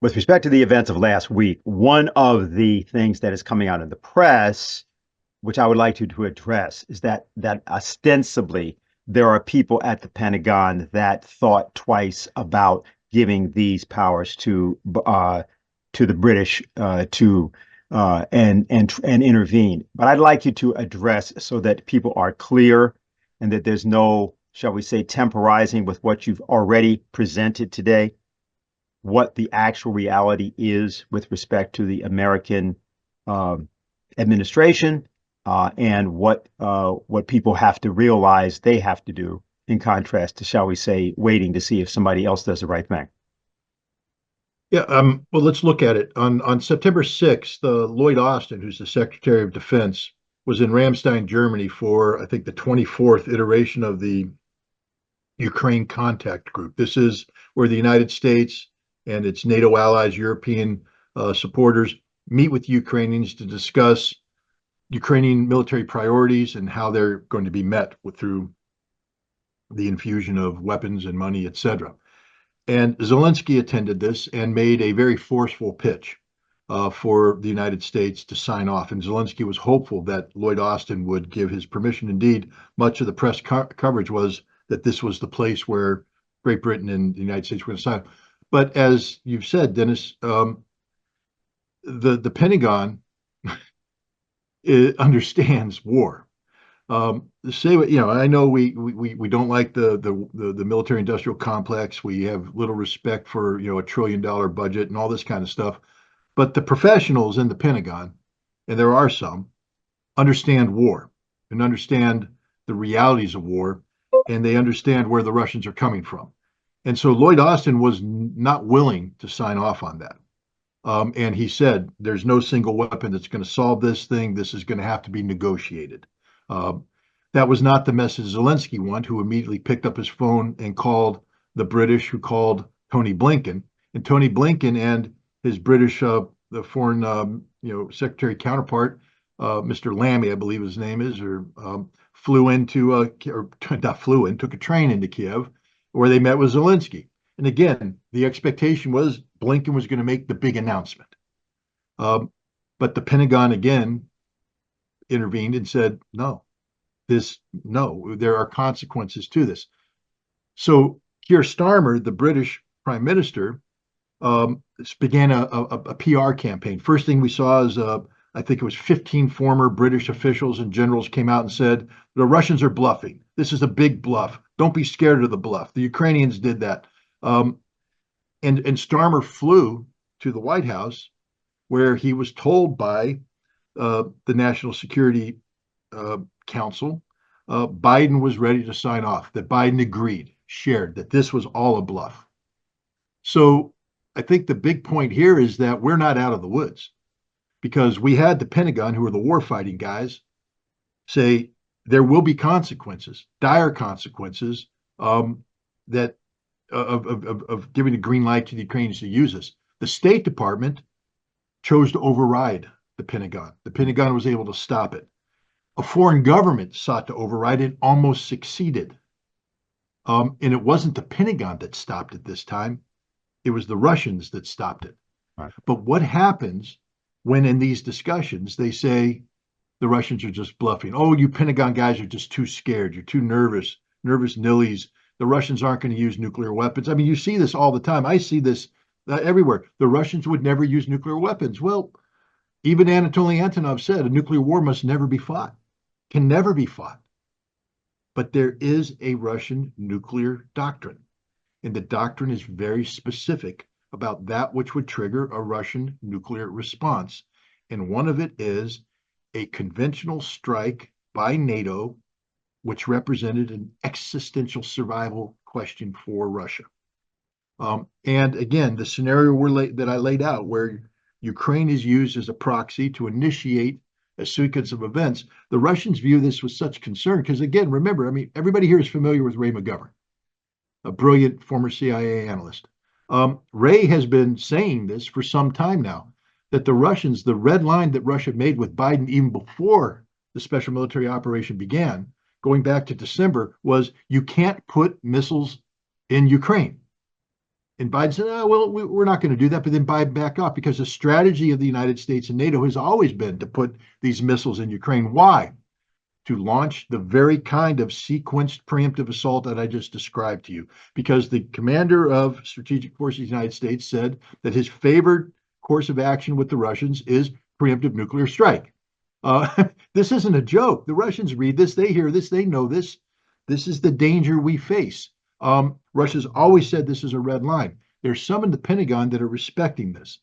With respect to the events of last week, one of the things that is coming out in the press, which I would like you to address, is that ostensibly there are people at the Pentagon that thought twice about giving these powers to the British and intervene. But I'd like you to address so that people are clear and that there's no, shall we say, temporizing with what you've already presented today, what the actual reality is with respect to the American um, administration, and what people have to realize they have to do, in contrast to, shall we say, waiting to see if somebody else does the right thing. Yeah, well, let's look at it. On September 6th, Lloyd Austin, who's the Secretary of Defense, was in Ramstein, Germany for, I think, the 24th iteration of the Ukraine Contact Group. This is where the United States and its NATO allies, European supporters, meet with Ukrainians to discuss Ukrainian military priorities and how they're going to be met through the infusion of weapons and money, etc. And Zelenskyy attended this and made a very forceful pitch for the United States to sign off. And Zelenskyy was hopeful that Lloyd Austin would give his permission. Indeed, much of the press coverage was that this was the place where Great Britain and the United States were going to sign. But as you've said, Dennis, the Pentagon understands war. Say what you know. I know we don't like the military industrial complex. We have little respect for $1 trillion budget and all this kind of stuff. But the professionals in the Pentagon, and there are some, understand war and understand the realities of war, and they understand where the Russians are coming from. And so Lloyd Austin was not willing to sign off on that. And he said, there's no single weapon that's going to solve this thing. This is going to have to be negotiated. Uh, that was not the message Zelenskyy wanted, who immediately picked up his phone and called the British, who called Tony Blinken. And Tony Blinken and his British, the foreign, secretary counterpart, Mr. Lammy, I believe his name is, or flew into, or not flew in, took a train into Kiev, where they met with Zelenskyy. And again, the expectation was Blinken was going to make the big announcement. But the Pentagon again intervened and said, no, there are consequences to this. So Keir Starmer, the British Prime Minister, began a PR campaign. First thing we saw is, I think it was 15 former British officials and generals came out and said, the Russians are bluffing. This is a big bluff. Don't be scared of the bluff. The Ukrainians did that. And Starmer flew to the White House, where he was told by the National Security Council Biden was ready to sign off, that Biden agreed, shared that this was all a bluff. So I think the big point here is that we're not out of the woods, because we had the Pentagon, who are the warfighting guys, say there will be consequences, dire consequences, that of giving a green light to the Ukrainians to use this. The State Department chose to override the Pentagon. The Pentagon was able to stop it. A foreign government sought to override it, almost succeeded. And it wasn't the Pentagon that stopped it this time. It was the Russians that stopped it. Right. But what happens when in these discussions they say the Russians are just bluffing? Oh, you Pentagon guys are just too scared. You're too nervous nillies. The Russians aren't going to use nuclear weapons. I mean, you see this all the time. I see this everywhere. The Russians would never use nuclear weapons. Well, even Anatoly Antonov said a nuclear war must never be fought, can never be fought. But there is a Russian nuclear doctrine, and the doctrine is very specific about that which would trigger a Russian nuclear response. And one of it is a conventional strike by NATO, which represented an existential survival question for Russia. And again, the scenario that I laid out, where Ukraine is used as a proxy to initiate a sequence of events, the Russians view this with such concern, because again, remember, I mean, everybody here is familiar with Ray McGovern, a brilliant former CIA analyst. Ray has been saying this for some time now, that the Russians, the red line that Russia made with Biden even before the special military operation began, going back to December, was you can't put missiles in Ukraine. And Biden said, oh, well, we're not going to do that. But then Biden back off because the strategy of the United States and NATO has always been to put these missiles in Ukraine. Why? To launch the very kind of sequenced preemptive assault that I just described to you. Because the commander of strategic forces of the United States said that his favored course of action with the Russians is preemptive nuclear strike. This isn't a joke. The Russians read this, they hear this, they know this. This is the danger we face. Russia's always said this is a red line. There's some in the Pentagon that are respecting this.